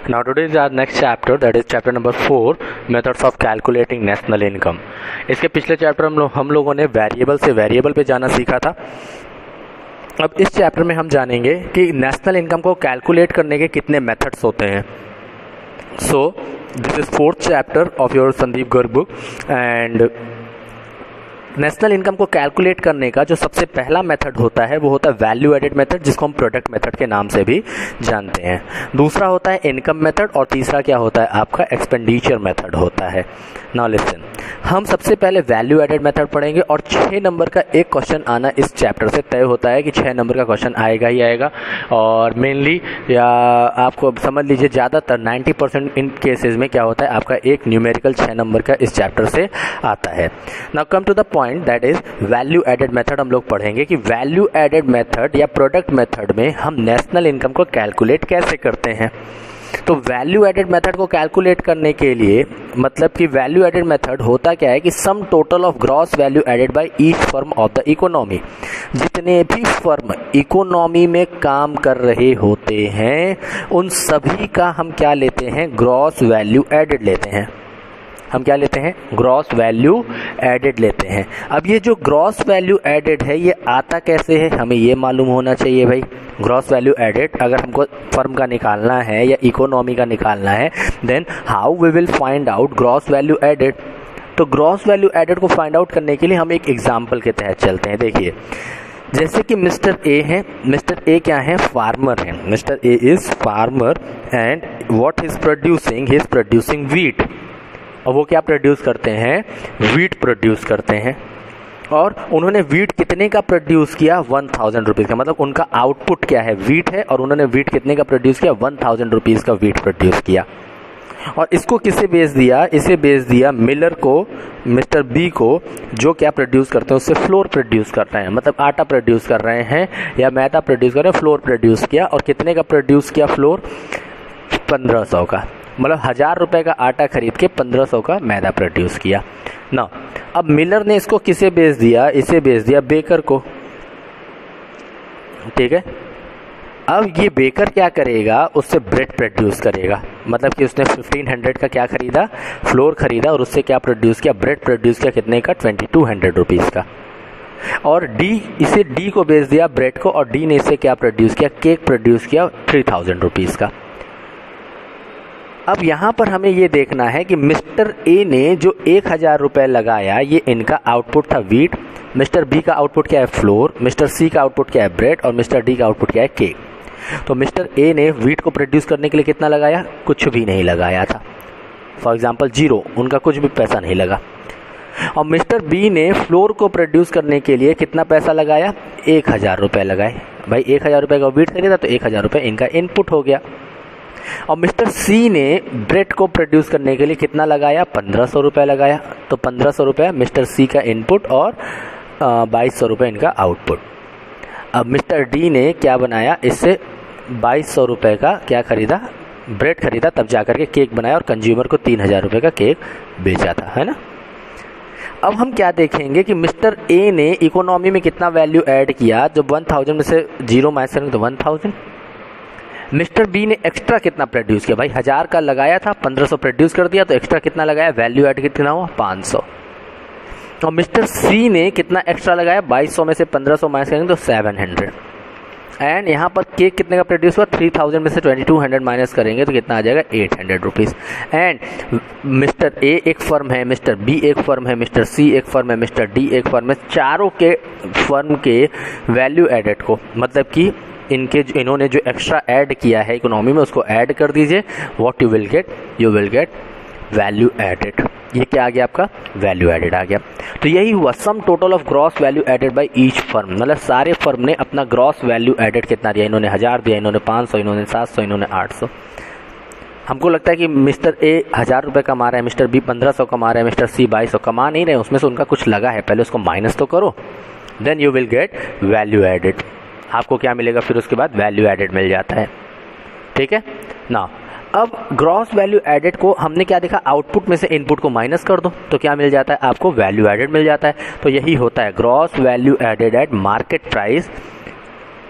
Now today is our next chapter, that is chapter number 4, methods of calculating national income. इसके पिछले chapter हम लोगों ने variable से वेरिएबल पे जाना सीखा था। अब इस चैप्टर में हम जानेंगे कि नेशनल इनकम को कैलकुलेट करने के कितने मेथड्स होते हैं। So this is 4th chapter of your Sandeep Garg book and national income को कैलकुलेट करने का जो सबसे पहला मेथड होता है वो होता है वैल्यू एडेड मेथड, जिसको हम प्रोडक्ट मेथड के नाम से भी जानते हैं। दूसरा होता है इनकम मेथड और तीसरा क्या होता है आपका एक्सपेंडिचर मेथड होता है। नाउ लिसन, हम सबसे पहले वैल्यू एडेड मेथड पढ़ेंगे और 6 नंबर का एक क्वेश्चन आना इस चैप्टर से तय होता है कि 6 नंबर का क्वेश्चन आएगा ही आएगा। और मेनली या आपको समझ लीजिए ज़्यादातर 90% इन केसेस में क्या होता है आपका एक न्यूमेरिकल 6 नंबर का इस चैप्टर से आता है। Now come to the point, that is value added method. हम लोग पढ़ेंगे कि वैल्यू एडेड मेथड या प्रोडक्ट मेथड में हम नेशनल इनकम को कैलकुलेट कैसे करते हैं। तो वैल्यू एडेड मेथड को कैलकुलेट करने के लिए मतलब कि वैल्यू एडेड मेथड होता क्या है कि sum total of gross value added by each firm of the economy. जितने भी फर्म इकोनॉमी में काम कर रहे होते हैं उन सभी का हम क्या लेते हैं, ग्रॉस वैल्यू एडेड लेते हैं। हम क्या लेते हैं, ग्रॉस वैल्यू एडेड लेते हैं। अब ये जो ग्रॉस वैल्यू एडेड है ये आता कैसे है, हमें ये मालूम होना चाहिए भाई। ग्रॉस वैल्यू एडेड अगर हमको फर्म का निकालना है या इकोनॉमी का निकालना है, then how we will find out gross value added. तो ग्रॉस वैल्यू एडेड को फाइंड आउट करने के लिए हम एक एग्जाम्पल के तहत चलते हैं। देखिए, जैसे कि मिस्टर ए है, मिस्टर ए क्या है, फार्मर है। Mister A is farmer and what is producing, he is producing wheat. और वो क्या प्रोड्यूस करते हैं, व्हीट प्रोड्यूस करते हैं। और उन्होंने व्हीट कितने का प्रोड्यूस किया, 1000 रुपीज़ का। मतलब उनका आउटपुट क्या है, व्हीट है और उन्होंने व्हीट कितने का प्रोड्यूस किया, 1000 रुपीज़ का व्हीट प्रोड्यूस किया। और इसको किसे बेच दिया, इसे बेच दिया मिलर को, मिस्टर बी को, जो क्या प्रोड्यूस करते हैं उससे फ्लोर प्रोड्यूस कर रहे हैं। मतलब आटा प्रोड्यूस कर रहे हैं या मैदा प्रोड्यूस कर रहे हैं, फ्लोर प्रोड्यूस किया। और कितने का प्रोड्यूस किया फ्लोर, 1500 का। मतलब 1000 रुपये का आटा खरीद के 1500 का मैदा प्रोड्यूस किया ना। अब मिलर ने इसको किसे बेच दिया, इसे बेच दिया बेकर को, ठीक है। अब ये बेकर क्या करेगा, उससे ब्रेड प्रोड्यूस करेगा। मतलब कि उसने 1500 का क्या खरीदा, फ्लोर खरीदा और उससे क्या प्रोड्यूस किया, ब्रेड प्रोड्यूस किया कितने का, 2200 रुपीज़ का। और डी, इसे डी को बेच दिया ब्रेड को और डी ने इसे क्या प्रोड्यूस किया, केक प्रोड्यूस किया 3000 रुपीज़ का। अब यहाँ पर हमें ये देखना है कि मिस्टर ए ने जो 1000 रुपये लगाया ये इनका आउटपुट था व्हीट, मिस्टर बी का आउटपुट क्या है फ्लोर, मिस्टर सी का आउटपुट क्या है ब्रेड और मिस्टर डी का आउटपुट क्या है केक। तो मिस्टर ए ने व्हीट को प्रोड्यूस करने के लिए कितना लगाया, कुछ भी नहीं लगाया था, फॉर एग्जांपल 0, उनका कुछ भी पैसा नहीं लगा। और मिस्टर बी ने फ्लोर को प्रोड्यूस करने के लिए कितना पैसा लगाया, 1000 रुपये लगाए। भाई 1000 रुपये का व्हीट खरीदा तो 1000 रुपये इनका इनपुट हो गया। और मिस्टर सी ने ब्रेड को प्रोड्यूस करने के लिए कितना लगाया, 1500 रुपये लगाया। तो 1500 रुपये मिस्टर सी का इनपुट और 2200 रुपये इनका आउटपुट। अब मिस्टर डी ने क्या बनाया, इससे 2200 रुपये का क्या खरीदा, ब्रेड खरीदा, तब जाकर के केक बनाया और कंज्यूमर को 3000 रुपये का केक बेचा था, है ना। अब हम क्या देखेंगे कि मिस्टर ए ने इकोनॉमी में कितना वैल्यू ऐड किया, जब 1000 में से 0 माइनस करेंगे तो 1000। मिस्टर बी ने एक्स्ट्रा कितना प्रोड्यूस किया, भाई 1000 का लगाया था, 1500 प्रोड्यूस कर दिया तो एक्स्ट्रा कितना लगाया, वैल्यू ऐड कितना हुआ, 500। और मिस्टर सी ने कितना एक्स्ट्रा लगाया, 2200 में से 1500 माइनस करेंगे तो 700। एंड यहाँ पर केक कितने का प्रोड्यूस हुआ, 3000 में से 2200 माइनस करेंगे तो कितना आ जाएगा, 800 रुपीज़। एंड मिस्टर ए एक फर्म है, मिस्टर बी एक फर्म है, मिस्टर सी एक फर्म है, मिस्टर डी एक फर्म है। चारों के फर्म के वैल्यू एडेड को, मतलब कि इन्होंने जो एक्स्ट्रा ऐड किया है इकोनॉमी में उसको ऐड कर दीजिए। What you will get, you will get value added. ये क्या आ गया आपका, वैल्यू एडेड आ गया। तो यही हुआ sum total of gross value added by each firm. मतलब सारे फर्म ने अपना ग्रॉस वैल्यू एडेड कितना दिया, इन्होंने 1000 दिया, इन्होंने 500, इन्होंने 700, इन्होंने 800। हमको लगता है कि मिस्टर ए 1000 रुपये कमा रहे हैं, मिस्टर बी 1500 कमा रहे हैं, मिस्टर सी 2200 कमा नहीं रहे, उसमें से उनका कुछ लगा है, पहले उसको माइनस तो करो, then you will get value added. आपको क्या मिलेगा, फिर उसके बाद वैल्यू एडेड मिल जाता है, ठीक है ना। अब ग्रॉस वैल्यू एडेड को हमने क्या देखा, आउटपुट में से इनपुट को माइनस कर दो तो क्या मिल जाता है आपको, वैल्यू एडेड मिल जाता है। तो यही होता है gross value added at market price,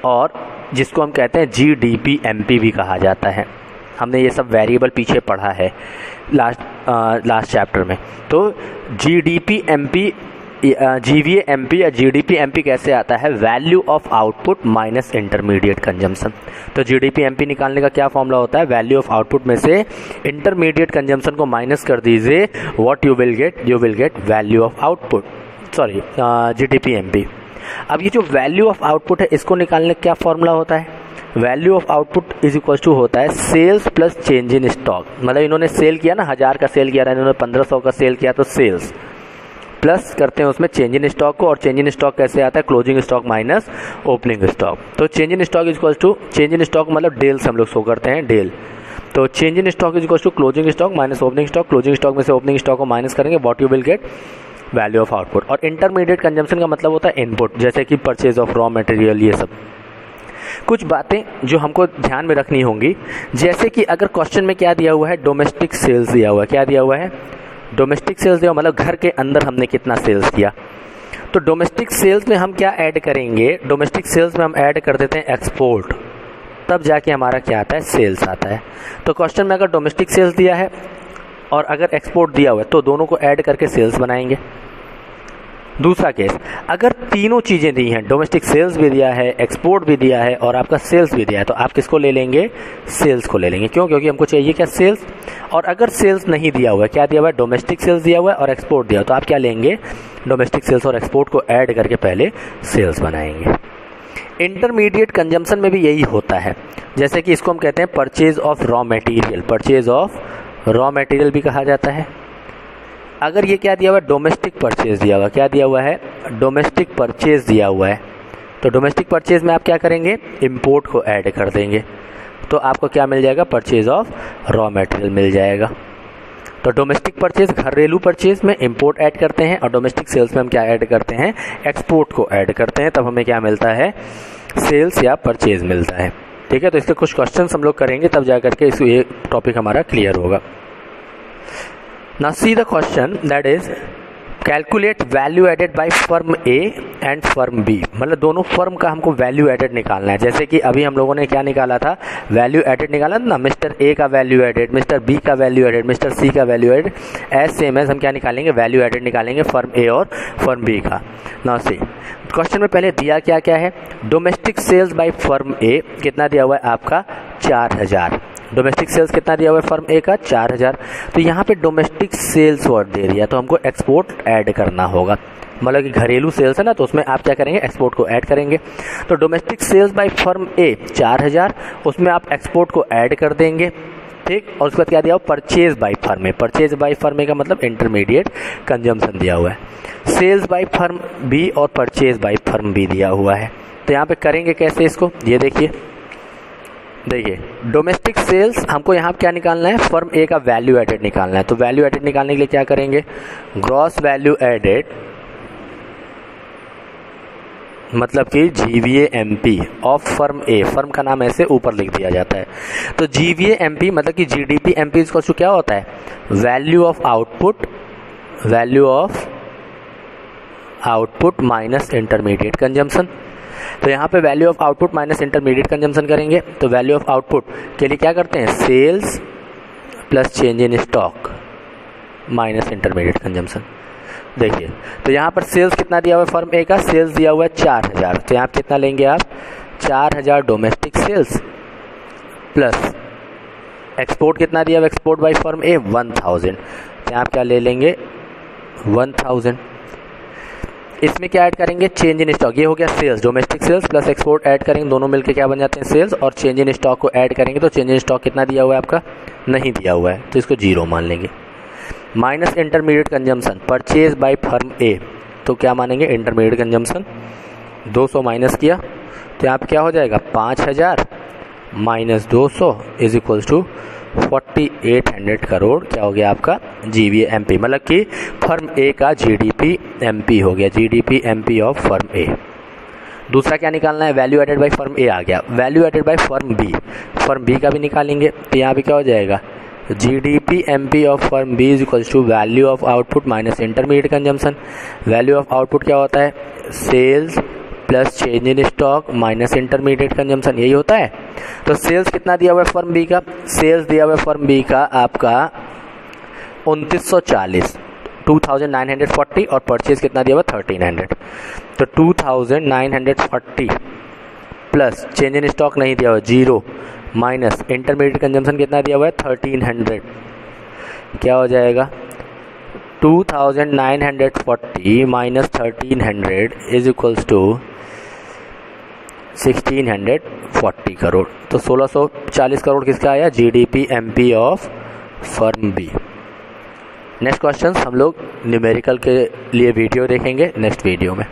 और जिसको हम कहते हैं GDP MP भी कहा जाता है। हमने ये सब वेरिएबल पीछे पढ़ा है लास्ट चैप्टर में। तो जीडीपी एमपी, जीवीए एमपी या जीडीपी एमपी कैसे आता है, value of output minus intermediate consumption. तो जीडीपी एमपी निकालने का क्या फॉर्मूला होता है, वैल्यू ऑफ आउटपुट में से इंटरमीडिएट कंजम्पशन को माइनस कर दीजिए, what you will get value of output, sorry GDP MP. अब ये जो वैल्यू ऑफ आउटपुट है इसको निकालने का क्या फॉर्मूला होता है, value of output is equal to होता है sales plus change in stock. मतलब इन्होंने सेल किया ना, 1000 का सेल किया था, इन्होंने 1500 का सेल किया, तो सेल्स प्लस करते हैं उसमें चेंज इन स्टॉक को, और चेंज इन स्टॉक कैसे आता है, closing stock minus opening stock. तो change in stock is equal to, change in stock मतलब डेल से हम लोग शो करते हैं, डेल। तो change in stock is equal to closing stock minus opening stock, closing stock में से ओपनिंग स्टॉक को माइनस करेंगे, what you will get value of output. और इंटरमीडिएट कंजम्पशन का मतलब होता है इनपुट, जैसे कि परचेज ऑफ रॉ मटेरियल, ये सब कुछ बातें जो हमको ध्यान में रखनी होंगी। जैसे कि अगर क्वेश्चन में क्या दिया हुआ है, डोमेस्टिक सेल्स दिया हुआ है, क्या दिया हुआ है, डोमेस्टिक सेल्स दिया, मतलब घर के अंदर हमने कितना सेल्स किया। तो डोमेस्टिक सेल्स में हम क्या ऐड करेंगे, डोमेस्टिक सेल्स में हम ऐड कर देते हैं एक्सपोर्ट, तब जाके हमारा क्या आता है, सेल्स आता है। तो क्वेश्चन में अगर डोमेस्टिक सेल्स दिया है और अगर एक्सपोर्ट दिया हुआ है तो दोनों को ऐड करके सेल्स बनाएंगे। दूसरा केस, अगर तीनों चीज़ें दी हैं, डोमेस्टिक सेल्स भी दिया है, एक्सपोर्ट भी दिया है और आपका सेल्स भी दिया है, तो आप किसको ले लेंगे, सेल्स को ले लेंगे। क्यों, क्योंकि हमको चाहिए क्या, सेल्स। और अगर सेल्स नहीं दिया हुआ है, क्या दिया हुआ है, डोमेस्टिक सेल्स दिया हुआ है और एक्सपोर्ट दिया हुआ है, तो आप क्या लेंगे, डोमेस्टिक सेल्स और एक्सपोर्ट को ऐड करके पहले सेल्स बनाएंगे। इंटरमीडिएट कंजम्पशन में भी यही होता है, जैसे कि इसको हम कहते हैं purchase of raw material, purchase of raw material भी कहा जाता है। अगर ये क्या दिया हुआ है, डोमेस्टिक परचेज दिया हुआ है, क्या दिया हुआ है, डोमेस्टिक परचेज दिया हुआ है, तो डोमेस्टिक परचेज में आप क्या करेंगे, इंपोर्ट को ऐड कर देंगे, तो आपको क्या मिल जाएगा, परचेज ऑफ रॉ मटेरियल मिल जाएगा। तो डोमेस्टिक परचेज घरेलू परचेज में इंपोर्ट ऐड करते हैं और डोमेस्टिक सेल्स में हम क्या ऐड करते हैं, एक्सपोर्ट को ऐड करते हैं, तब हमें क्या मिलता है, सेल्स या परचेज मिलता है। ठीक है, तो इसके कुछ क्वेश्चंस हम लोग करेंगे, तब जा करके ये टॉपिक हमारा क्लियर होगा। Now see the question, that is calculate value added by firm A and firm B। मतलब दोनों फर्म का हमको वैल्यू एडेड निकालना है। जैसे कि अभी हम लोगों ने क्या निकाला था, वैल्यू एडेड निकाला था ना, मिस्टर ए का वैल्यू एडेड, मिस्टर बी का वैल्यू एडेड, मिस्टर सी का वैल्यू एडेड, सेम एज हम क्या निकालेंगे, वैल्यू एडेड निकालेंगे फर्म ए और फर्म बी का। नाउ सी क्वेश्चन में पहले दिया क्या क्या है, डोमेस्टिक सेल्स बाय फर्म ए कितना दिया हुआ है आपका, 4000। डोमेस्टिक सेल्स कितना दिया हुआ है फर्म ए का, 4000। तो यहाँ पे डोमेस्टिक सेल्स वर्ड दे दिया, तो हमको एक्सपोर्ट ऐड करना होगा, मतलब कि घरेलू सेल्स है ना, तो उसमें आप क्या करेंगे, एक्सपोर्ट को ऐड करेंगे। तो डोमेस्टिक सेल्स बाय फर्म ए 4000, उसमें आप एक्सपोर्ट को ऐड कर देंगे, ठीक। और उसके बाद क्या दिया हुआ, purchase by firm A, purchase by firm A का मतलब इंटरमीडिएट कंजम्पशन दिया हुआ है। सेल्स बाय फर्म बी और परचेज बाय फर्म बी दिया हुआ है। तो यहाँ पे करेंगे कैसे इसको, ये देखिए डोमेस्टिक सेल्स हमको यहाँ क्या निकालना है, फर्म ए का वैल्यू एडेड निकालना है। तो वैल्यू एडेड निकालने के लिए क्या करेंगे, ग्रॉस वैल्यू एडेड, मतलब कि जीवीएएमपी ऑफ फर्म ए, फर्म का नाम ऐसे ऊपर लिख दिया जाता है। तो जीवीएएमपी मतलब कि जीडीपी एमपी इसको क्या होता है, value of output, value of output minus intermediate consumption. तो यहाँ पे value of output minus intermediate consumption करेंगे। तो वैल्यू ऑफ आउटपुट के लिए क्या करते हैं, sales plus change in stock minus intermediate consumption. देखिए तो यहाँ पर सेल्स कितना दिया हुआ है फर्म ए का, सेल्स दिया हुआ है 4000। तो यहाँ कितना लेंगे आप, 4000 डोमेस्टिक सेल्स प्लस एक्सपोर्ट कितना दिया हुआ, एक्सपोर्ट बाय फर्म ए 1000। तो यहाँ क्या ले लेंगे 1000। इसमें क्या ऐड करेंगे, चेंज इन स्टॉक, ये हो गया sales, domestic sales plus export add करेंगे, दोनों मिलके क्या बन जाते हैं सेल्स, और चेंज इन स्टॉक को ऐड करेंगे। तो चेंज इन स्टॉक कितना दिया हुआ है आपका, नहीं दिया हुआ है, तो इसको 0 मान लेंगे। Minus intermediate consumption, purchase by firm A, तो क्या मानेंगे, इंटरमीडिएट कंजम्पशन 200 माइनस किया, तो यहाँ पे क्या हो जाएगा 5000 minus 200 is equals to 4800 crore, क्या हो गया आपका जीवीएएमपी, मतलब कि फर्म ए का जीडीपी एमपी हो गया, GDP MP of firm A. दूसरा क्या निकालना है, value added by firm A आ गया, value added by firm B, firm B का भी निकालेंगे। तो यहाँ पे क्या हो जाएगा, GDP MP of firm B is equals to value of output minus intermediate consumption. Value of output क्या होता है, sales plus change in stock minus intermediate consumption, यही होता है। तो सेल्स कितना दिया हुआ है फर्म बी का, सेल्स दिया हुआ है फर्म बी का आपका 2940 2940 और परचेज कितना दिया हुआ 1300। तो 2940 प्लस चेंज इन स्टॉक नहीं दिया हुआ 0 माइनस इंटरमीडिएट कंजम्पशन कितना दिया हुआ है 1300, क्या हो जाएगा 2940 minus 1300 is equals to 1640 crore. तो 1640 करोड़ किसका आया, GDP MP of firm B. Next question हम लोग न्यूमेरिकल के लिए वीडियो देखेंगे नेक्स्ट वीडियो में।